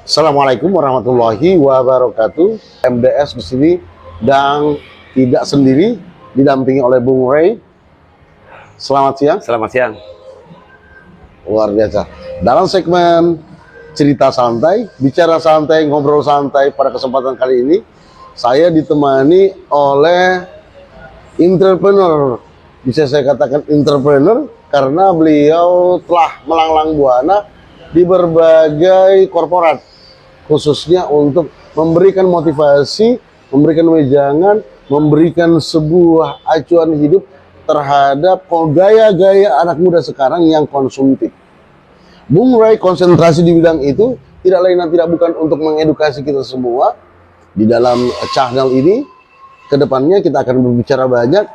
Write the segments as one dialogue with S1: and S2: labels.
S1: Assalamualaikum warahmatullahi wabarakatuh. MDS di sini dan tidak sendiri, didampingi oleh Bung Ray. Selamat siang.
S2: Selamat siang.
S1: Luar biasa. Dalam segmen cerita santai, bicara santai, ngobrol santai, pada kesempatan kali ini saya ditemani oleh entrepreneur. Bisa saya katakan entrepreneur karena beliau telah melanglang buana di berbagai korporat, khususnya untuk memberikan motivasi, memberikan wejangan, memberikan sebuah acuan hidup terhadap gaya-gaya anak muda sekarang yang konsumtif. Bung Ray konsentrasi di bidang itu tidak lain dan tidak bukan untuk mengedukasi kita semua. Di dalam channel ini kedepannya kita akan berbicara banyak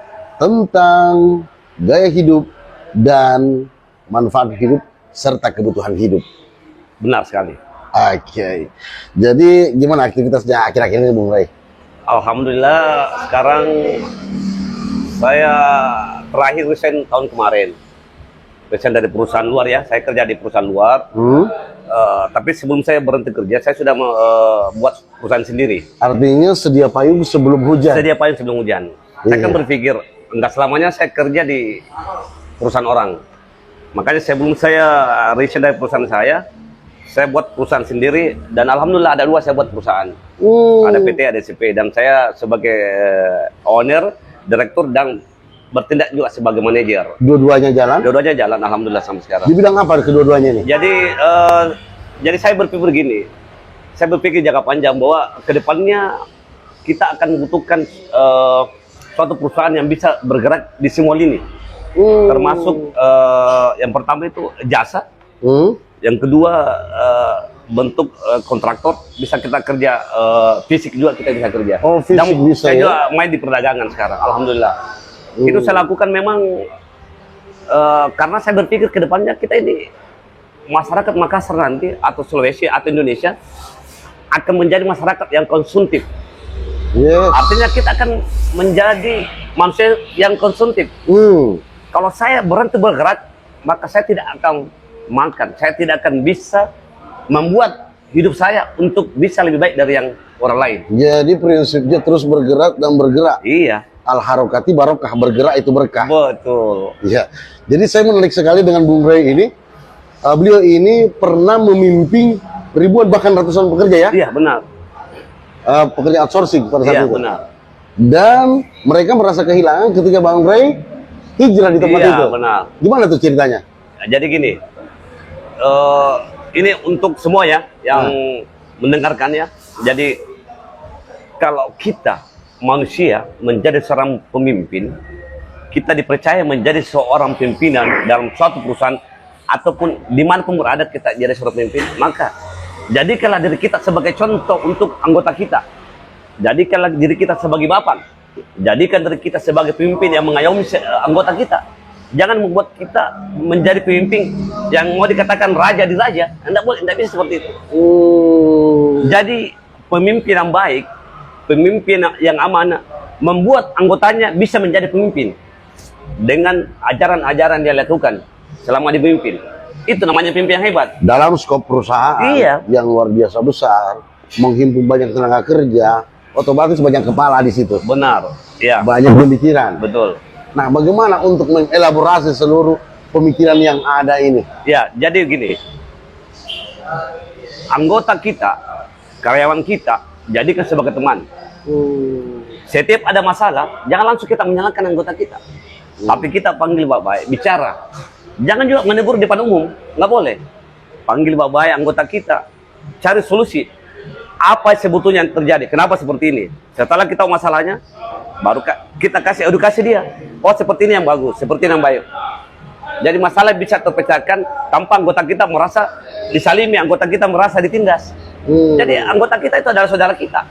S1: tentang gaya hidup dan manfaat hidup serta kebutuhan hidup.
S2: Benar sekali.
S1: Oke. Jadi gimana aktivitasnya akhir-akhir ini Bung Ray?
S2: Alhamdulillah sekarang saya terakhir resign tahun kemarin. Resign dari perusahaan luar ya. Saya kerja di perusahaan luar. Tapi sebelum saya berhenti kerja, saya sudah buat perusahaan sendiri.
S1: Artinya sedia payung sebelum hujan.
S2: Sedia payung sebelum hujan. Saya kan berpikir enggak selamanya saya kerja di perusahaan orang. Makanya sebelum saya resign dari perusahaan saya buat perusahaan sendiri dan alhamdulillah ada dua saya buat perusahaan. Ada PT, ada CP dan saya sebagai owner, direktur dan bertindak juga sebagai manajer.
S1: Dua-duanya jalan?
S2: Dua-duanya jalan alhamdulillah sampai sekarang.
S1: Di bidang apa kedua-duanya nih?
S2: Jadi saya berpikir gini. Saya berpikir jangka panjang bahwa kedepannya kita akan membutuhkan suatu perusahaan yang bisa bergerak di semua lini. Termasuk yang pertama itu jasa. Yang kedua bentuk kontraktor, bisa kita kerja fisik juga kita bisa kerja.
S1: Oh, fisik dan bisa
S2: saya
S1: ya?
S2: juga main di perdagangan sekarang, alhamdulillah. Itu saya lakukan memang karena saya berpikir ke depannya kita ini masyarakat Makassar nanti atau Sulawesi atau Indonesia akan menjadi masyarakat yang konsumtif.
S1: Yes.
S2: Artinya kita akan menjadi manusia yang konsumtif. Kalau saya berhenti bergerak, maka saya tidak akan makan, saya tidak akan bisa membuat hidup saya untuk bisa lebih baik dari yang orang lain. Jadi
S1: prinsipnya terus bergerak dan bergerak.
S2: Iya.
S1: Al-harokati barokah, bergerak itu berkah.
S2: Betul.
S1: Iya. Jadi saya menarik sekali dengan Bung Ray ini. Beliau ini pernah memimpin ribuan bahkan ratusan pekerja ya?
S2: Iya benar.
S1: Pekerja outsourcing pada saat itu.
S2: Iya benar.
S1: Dan mereka merasa kehilangan ketika Bang Ray hijrah di tempat itu.
S2: Iya benar.
S1: Gimana tuh ceritanya?
S2: Jadi gini, ini untuk semua ya yang mendengarkannya. Jadi kalau kita manusia menjadi seorang pemimpin, kita dipercaya menjadi seorang pimpinan dalam suatu perusahaan ataupun dimanapun berada kita jadi seorang pemimpin, maka jadikanlah diri kita sebagai contoh untuk anggota kita. Jadikanlah diri kita sebagai bapak. Jadikan diri kita sebagai pemimpin yang mengayomi anggota kita. Jangan membuat kita menjadi pemimpin yang mau dikatakan raja di raja. Anda boleh, tidak bisa seperti itu. Jadi pemimpin yang baik, pemimpin yang amanah, membuat anggotanya bisa menjadi pemimpin dengan ajaran-ajaran dia lakukan selama dipimpin. Itu namanya pemimpin yang hebat. Dalam
S1: skop perusahaan
S2: iya,
S1: yang luar biasa besar, menghimpun banyak tenaga kerja, otomatis banyak kepala di situ.
S2: Benar. Iya.
S1: Banyak pemikiran.
S2: Betul.
S1: Nah, bagaimana untuk mengelaborasi seluruh pemikiran yang ada ini?
S2: Ya, jadi gini. Anggota kita, karyawan kita, jadikan sebagai teman. Setiap ada masalah, jangan langsung kita menyalahkan anggota kita. Tapi kita panggil baik-baik, bicara. Jangan juga menegur di depan umum, nggak boleh. Panggil baik-baik anggota kita, cari solusi. Apa sebetulnya yang terjadi? Kenapa seperti ini? Setelah kita tahu masalahnya, baru kita kasih edukasi dia. Oh, seperti ini yang bagus, seperti ini yang baik. Jadi masalah bisa terpecahkan tanpa anggota kita merasa disalimi, anggota kita merasa ditindas. Jadi anggota kita itu adalah saudara kita.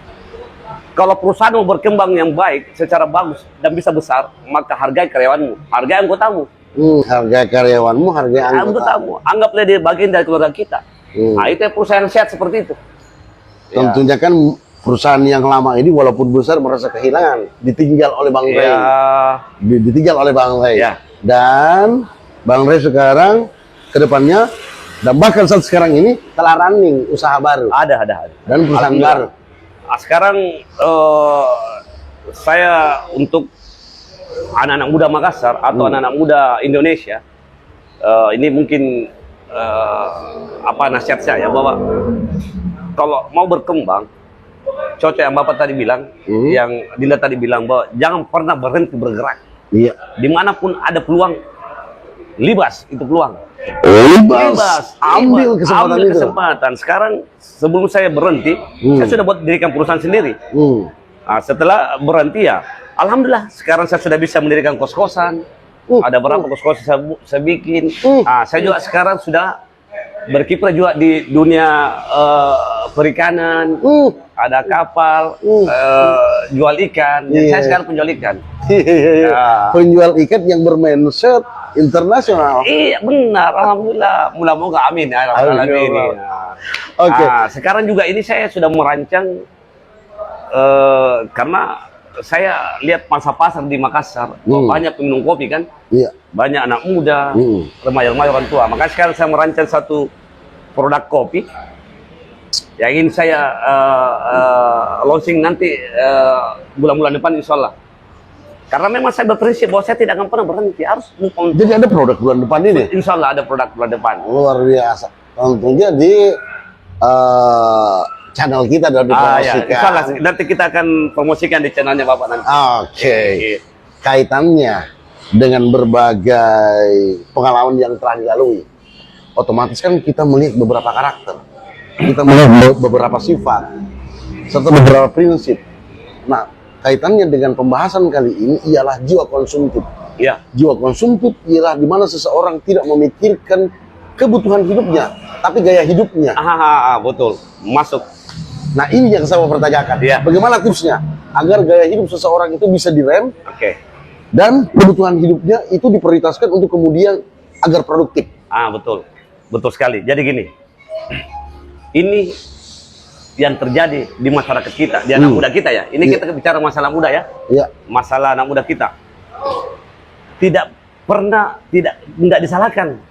S2: Kalau perusahaan mau berkembang yang baik, secara bagus dan bisa besar, maka hargai karyawanmu, hargai anggotamu.
S1: Hargai karyawanmu, hargai anggotamu.
S2: Anggaplah dia bagian dari keluarga kita. Nah, itu perusahaan sehat seperti itu.
S1: Tentunya kan perusahaan yang lama ini walaupun besar merasa kehilangan, ditinggal oleh Bang Ray. Ditinggal oleh Bang Ray. Dan Bang Ray sekarang kedepannya Dan bahkan saat sekarang ini telah running usaha baru
S2: Ada.
S1: dan perusahaan baru.
S2: Sekarang saya untuk anak-anak muda Makassar atau anak-anak muda Indonesia, ini mungkin nasihat saya bahwa kalau mau berkembang, cocok yang Bapak tadi bilang, yang Dinda tadi bilang, bahwa jangan pernah berhenti bergerak.
S1: Iya.
S2: Dimanapun ada peluang, libas itu peluang.
S1: Libas. Ambil kesempatan itu.
S2: Sekarang sebelum saya berhenti, saya sudah buat dirikan perusahaan sendiri. Nah, setelah berhenti ya, alhamdulillah sekarang saya sudah bisa mendirikan kos-kosan. Ada berapa kos-kosan saya bikin. Nah, saya juga sekarang sudah berkiprah juga di dunia perikanan. Ada kapal, jual ikan. Jadi saya sekarang penjual ikan.
S1: Penjual ikan yang bermindset internasional.
S2: Iya benar, alhamdulillah. Moga amin ya. Oke. Sekarang juga ini saya sudah merancang karena saya lihat masa pasar di Makassar, banyak peminum kopi kan, banyak anak muda, remaja-remaja orang tua. Makanya sekarang saya merancang satu produk kopi yang ingin saya launching nanti bulan-bulan depan insya Allah. Karena memang saya berprinsip bahwa saya tidak akan pernah berhenti, harus move on.
S1: Jadi ada produk bulan depan ini?
S2: Insya Allah ada produk bulan depan.
S1: Luar biasa. Tentunya di channel kita dalam dipromosikan.
S2: Ya. Insya Allah nanti kita akan promosikan di channelnya Bapak nanti.
S1: Oke. Kaitannya dengan berbagai pengalaman yang telah dilalui, otomatis kan kita melihat beberapa karakter, kita melihat beberapa sifat, serta beberapa prinsip. Nah, kaitannya dengan pembahasan kali ini ialah jiwa konsumtif.
S2: Iya.
S1: Jiwa konsumtif ialah di mana seseorang tidak memikirkan kebutuhan hidupnya, tapi gaya hidupnya.
S2: Betul. Masuk.
S1: Nah, ini yang saya mau pertanyakan.
S2: Iya.
S1: Bagaimana tipsnya agar gaya hidup seseorang itu bisa direm dan kebutuhan hidupnya itu diprioritaskan untuk kemudian agar produktif?
S2: Betul. Betul sekali. Jadi gini. Ini yang terjadi di masyarakat kita, di anak muda kita ya. Ini kita bicara masalah muda ya.
S1: Iya.
S2: Masalah anak muda kita. Tidak disalahkan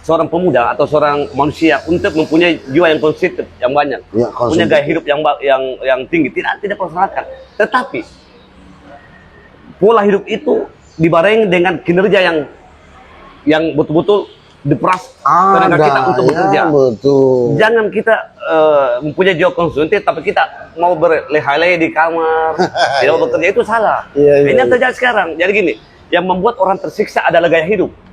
S2: seorang pemuda atau seorang manusia untuk mempunyai jiwa yang konsisten yang banyak, punya gaya hidup yang tinggi, tidak persalahkan. Tetapi pola hidup itu dibarengi dengan kinerja yang betul-betul diperas tenaga kita untuk bekerja.
S1: Betul.
S2: Jangan kita mempunyai jiwa konsumtif tapi kita mau berlehai-lehai di kamar, tidak mau bekerja, itu salah. Ini yang terjadi sekarang. Jadi gini, yang membuat orang tersiksa adalah gaya hidup.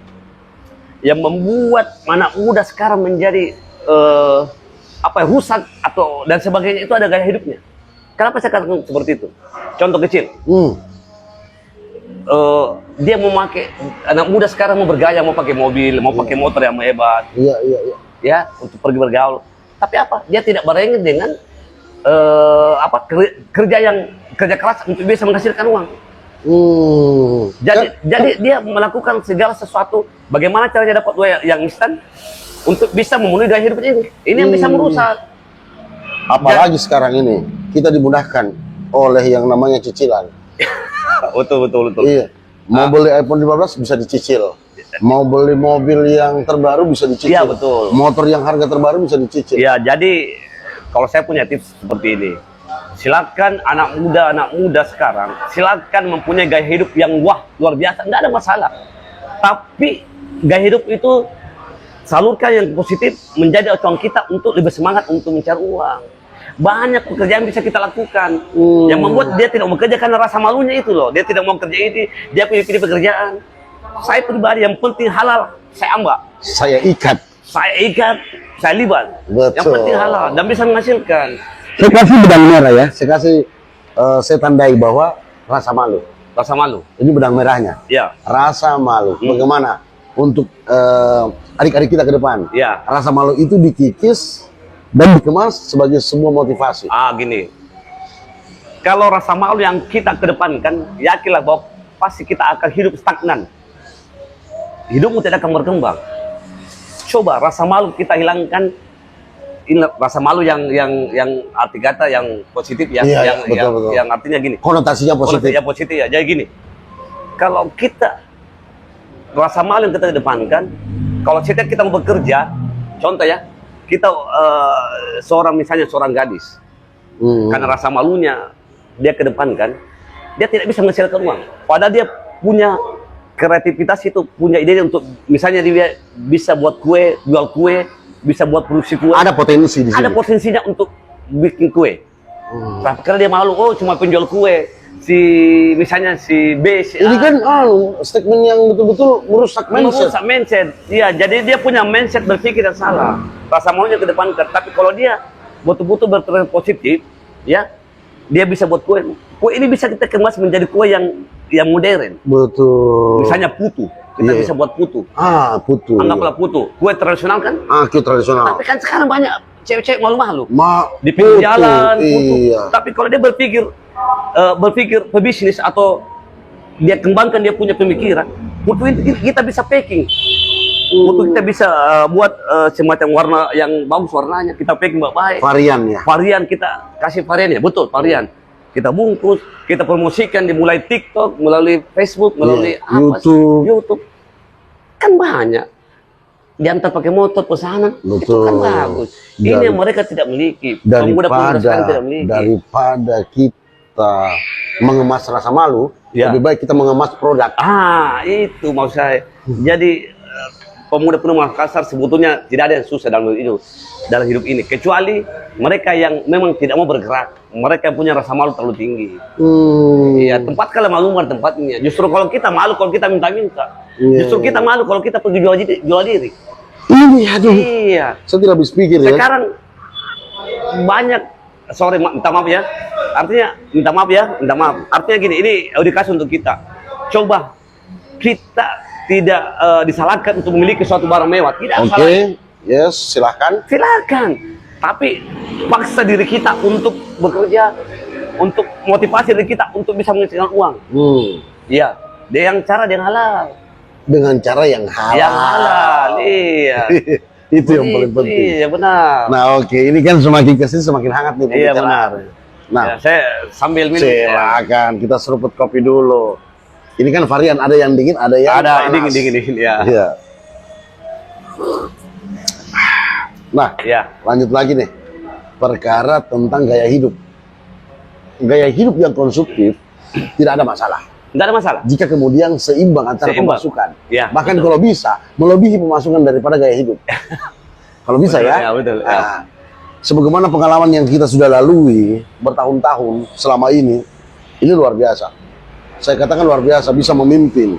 S2: Yang membuat anak muda sekarang menjadi rusak atau dan sebagainya, itu ada gaya hidupnya. Kenapa saya katakan seperti itu? Contoh kecil. Dia memakai, anak muda sekarang mau bergaya, mau pakai mobil, mau pakai motor yang hebat. Ya, untuk pergi bergaul. Tapi apa? Dia tidak barengi dengan kerja keras untuk bisa menghasilkan uang. Jadi dia melakukan segala sesuatu. Bagaimana caranya dapat uang yang instan untuk bisa memenuhi gaya hidup ini? Ini yang bisa merusak.
S1: Apalagi sekarang ini kita dimudahkan oleh yang namanya cicilan.
S2: Betul.
S1: Iya. Mau beli iPhone 15 bisa dicicil. Mau beli mobil yang terbaru bisa dicicil.
S2: Iya, betul.
S1: Motor yang harga terbaru bisa dicicil.
S2: Ya, jadi kalau saya punya tips seperti ini. Silakan anak muda sekarang, silakan mempunyai gaya hidup yang luar biasa, nggak ada masalah. Tapi gaya hidup itu salurkan yang positif menjadi acuan kita untuk lebih semangat untuk mencari uang. Banyak pekerjaan bisa kita lakukan yang membuat dia tidak mau bekerja karena rasa malunya itu loh. Dia tidak mau kerja ini, dia pilih pekerjaan. Saya pribadi yang penting halal, saya ambak.
S1: Saya ikat,
S2: saya libat.
S1: Betul.
S2: Yang penting halal dan bisa menghasilkan.
S1: Saya kasih benang merah ya, saya tandai bahwa rasa malu.
S2: Rasa malu.
S1: Ini benang merahnya.
S2: Ya.
S1: Rasa malu. Bagaimana untuk adik-adik kita ke depan?
S2: Ya.
S1: Rasa malu itu dikikis dan dikemas sebagai sebuah motivasi.
S2: Gini. Kalau rasa malu yang kita kedepankan, yakinlah bahwa pasti kita akan hidup stagnan. Hidupmu tidak akan berkembang. Coba rasa malu kita hilangkan. Ini rasa malu yang arti kata yang positif ya,
S1: betul.
S2: yang artinya gini.
S1: Konotasinya positif.
S2: Konotasinya positif ya. Jadi gini. Kalau kita rasa malu yang kita kedepankan, kalau setiap kita mau bekerja, contoh ya, kita misalnya seorang gadis, karena rasa malunya dia kedepankan, dia tidak bisa menghasilkan uang. Padahal dia punya kreativitas itu, punya ide untuk misalnya dia bisa buat kue, jual kue, bisa buat produksi kue.
S1: Ada potensi di sini.
S2: Ada potensinya untuk bikin kue. Tapi karena dia malu, oh cuma penjual kue. Misalnya si B, si A.
S1: Ini kan statement yang betul-betul merusak mindset.
S2: Merusak mindset. Iya, jadi dia punya mindset berpikir yang salah. Rasa maunya ke depan. Tapi kalau dia betul-betul berpikiran positif, ya, dia bisa buat kue. Kue ini bisa kita kemas menjadi kue yang modern.
S1: Betul.
S2: Misalnya putu. Kita bisa buat putu.
S1: Putu.
S2: Anggaplah putu. Kue tradisional kan?
S1: Kue tradisional.
S2: Tapi kan sekarang banyak cewek-cewek malu-malu.
S1: Di
S2: pinggir jalan, putu.
S1: Iya.
S2: Tapi kalau dia berpikir pebisnis atau dia kembangkan dia punya pemikiran, putu itu kita bisa packing. Putu kita bisa buat semacam warna yang bagus warnanya, kita packing baik.
S1: Varian ya.
S2: Varian kita kasih varian ya, betul varian. Kita bungkus, kita promosikan dimulai TikTok, melalui Facebook, melalui YouTube. Kan banyak. Diantar pakai motor pesanan, itu kan bagus. Ini yang mereka tidak miliki.
S1: Daripada kita mengemas rasa malu, lebih baik kita mengemas produk.
S2: Itu maksud saya. Jadi pemuda-pemuda Makassar sebetulnya tidak ada yang susah dalam hidup ini, kecuali mereka yang memang tidak mau bergerak. Mereka yang punya rasa malu terlalu tinggi. Iya, tempat kalau malu tempatnya. Justru kalau kita malu, kalau kita minta-minta. Justru kita malu kalau kita pergi jual diri.
S1: Aduh.
S2: Iya.
S1: Saya tidak habis pikir ya.
S2: Sekarang banyak, minta maaf ya. Artinya minta maaf. Artinya gini, ini edukasi untuk kita. Coba kita tidak disalahkan untuk memiliki suatu barang mewah. Tidak salah.
S1: Yes, silakan.
S2: Tapi paksa diri kita untuk bekerja, untuk motivasi diri kita untuk bisa menghasilkan uang. Iya, cara yang halal.
S1: Dengan cara yang halal.
S2: Yang halal, iya.
S1: Itu yang paling penting.
S2: Iya, benar.
S1: Nah, ini kan semakin kesini semakin hangat nih.
S2: Iya, benar.
S1: Nah,
S2: saya sambil minum.
S1: Silakan, kita seruput kopi dulu. Ini kan varian, ada yang dingin, ada yang panas.
S2: Dingin ya.
S1: Iya. Nah, lanjut lagi nih. Perkara tentang gaya hidup. Gaya hidup yang konsumtif tidak ada masalah.
S2: Tidak ada masalah.
S1: Jika kemudian seimbang antara pemasukan. Bahkan kalau bisa, melebihi pemasukan daripada gaya hidup. Kalau bisa
S2: betul,
S1: ya.
S2: Betul.
S1: Sebagaimana pengalaman yang kita sudah lalui bertahun-tahun selama ini luar biasa. Saya katakan luar biasa, bisa memimpin,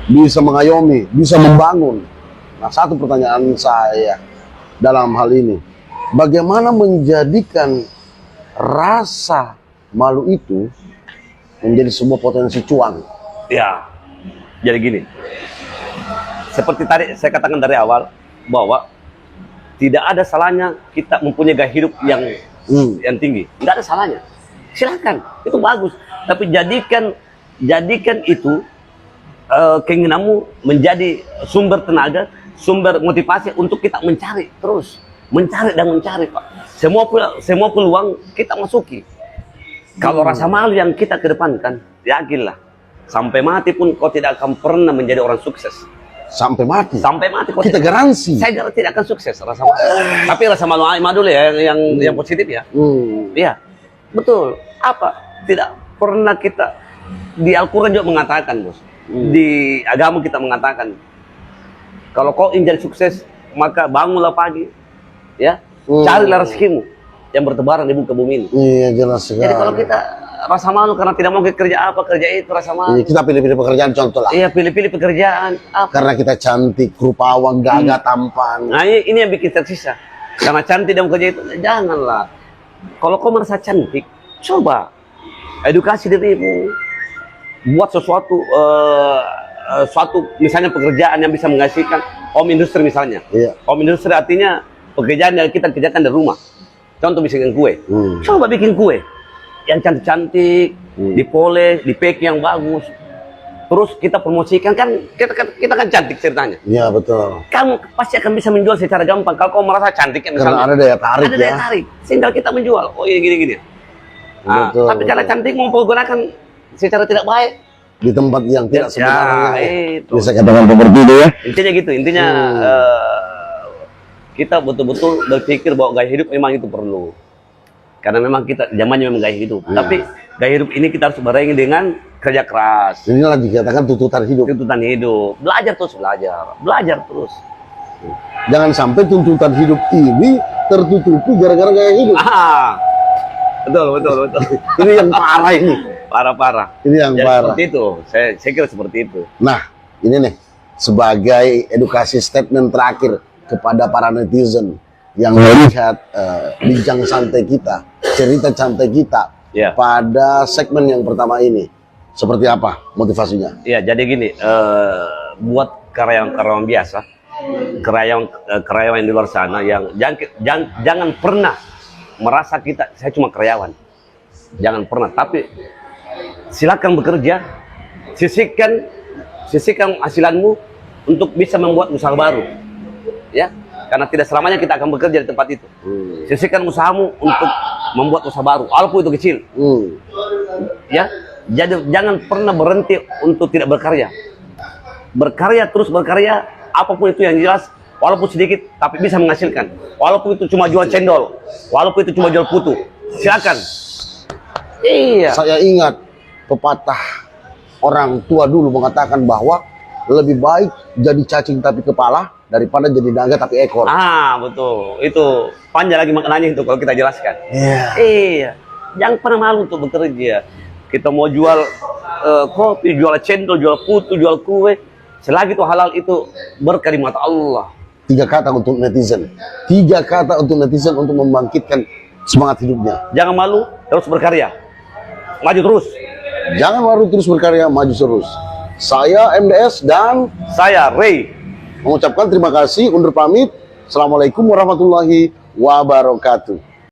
S1: bisa mengayomi, bisa membangun. Nah, satu pertanyaan saya dalam hal ini, bagaimana menjadikan rasa malu itu menjadi sebuah potensi cuan?
S2: Ya, jadi gini, seperti tadi saya katakan dari awal bahwa tidak ada salahnya kita mempunyai gaya hidup yang tinggi. Tidak ada salahnya, silakan, itu bagus. Tapi jadikan itu keinginanmu menjadi sumber tenaga, sumber motivasi untuk kita mencari terus, mencari Pak. Semua peluang kita masuki. Kalau rasa malu yang kita kedepankan, yakinlah, sampai mati pun kau tidak akan pernah menjadi orang sukses.
S1: Sampai mati?
S2: Sampai mati.
S1: Kita garansi.
S2: Saya tidak akan sukses rasa malu. Tapi rasa malu dulu ya, yang positif ya. Iya, betul. Apa? Tidak pernah kita, di Al-Quran juga mengatakan, bos. Di agama kita mengatakan, kalau kau ingin jadi sukses, maka bangunlah pagi, ya, carilah rezekimu yang bertebaran di muka bumi ini.
S1: Iya, jelas sekali.
S2: Jadi kalau kita rasa malu karena tidak mau kerja itu rasa malu.
S1: Iya, kita pilih-pilih pekerjaan, contoh lah.
S2: Iya, pilih-pilih pekerjaan.
S1: Karena kita cantik, rupawan, gagah, tampan.
S2: Nah, ini yang bikin tersisa. Karena cantik dan kerja itu, janganlah. Kalau kau merasa cantik, coba edukasi dirimu. Buat sesuatu, misalnya pekerjaan yang bisa menghasilkan, home industry misalnya.
S1: Iya.
S2: Home industry artinya pekerjaan yang kita kerjakan di rumah. Contoh bikin kue. Coba bikin kue yang cantik-cantik, dipoles, di-pack yang bagus. Terus kita promosikan, kan kita kan cantik ceritanya.
S1: Iya, betul.
S2: Kamu pasti akan bisa menjual secara gampang kalau kau merasa cantik ya misalnya.
S1: Karena ada daya tarik.
S2: Ada daya tarik. Tinggal kita menjual. Oh iya gini-gini. Nah, tapi kalau cantik mau gunakan secara tidak baik
S1: di tempat yang tidak sebenarnya.
S2: Itu.
S1: Bisa katakan seperti itu ya.
S2: Intinya gitu. Intinya kita betul-betul berpikir bahwa gaya hidup memang itu perlu. Karena memang kita zamannya memang gaya hidup.
S1: Iya.
S2: Tapi gaya hidup ini kita harus barengi dengan kerja keras.
S1: Inilah dikatakan tuntutan hidup.
S2: Tuntutan hidup. Belajar terus belajar. Belajar terus.
S1: Jangan sampai tuntutan hidup ini tertutupi gara-gara gaya hidup.
S2: Ah, betul.
S1: Ini yang parah ini.
S2: Parah.
S1: Ini yang
S2: Jadi
S1: parah.
S2: seperti itu. Saya kira seperti itu.
S1: Nah, ini nih sebagai edukasi statement terakhir kepada para netizen yang melihat bincang santai kita, cerita santai kita
S2: Ya.
S1: pada segmen yang pertama ini. Seperti apa motivasinya?
S2: Ya, jadi gini, buat karyawan-karyawan biasa, karyawan di luar sana yang jangan pernah merasa saya cuma karyawan. Jangan pernah, tapi silakan bekerja, sisihkan hasilanmu untuk bisa membuat usaha baru. Ya, karena tidak selamanya kita akan bekerja di tempat itu. Sisihkan usahamu untuk membuat usaha baru, walaupun itu kecil. Ya, jadi jangan pernah berhenti untuk tidak berkarya. Terus berkarya, apapun itu yang jelas, walaupun sedikit tapi bisa menghasilkan. Walaupun itu cuma jual cendol, walaupun itu cuma jual putu, silakan. Iya.
S1: Saya ingat pepatah orang tua dulu mengatakan bahwa lebih baik jadi cacing tapi kepala daripada jadi naga tapi ekor.
S2: Ah, betul. Itu panjang lagi maknanya itu kalau kita jelaskan. Iya. Jangan pernah malu untuk bekerja. Kita mau jual kopi, jual cendol, jual putu, jual kue, selagi itu halal, itu berkah di mata Allah.
S1: 3 kata untuk netizen. 3 kata untuk netizen untuk membangkitkan semangat hidupnya.
S2: Jangan malu, terus berkarya. Maju terus.
S1: Jangan baru terus berkarya, maju terus. Saya MDS dan
S2: Saya Ray.
S1: mengucapkan terima kasih, undur pamit. Assalamualaikum warahmatullahi wabarakatuh.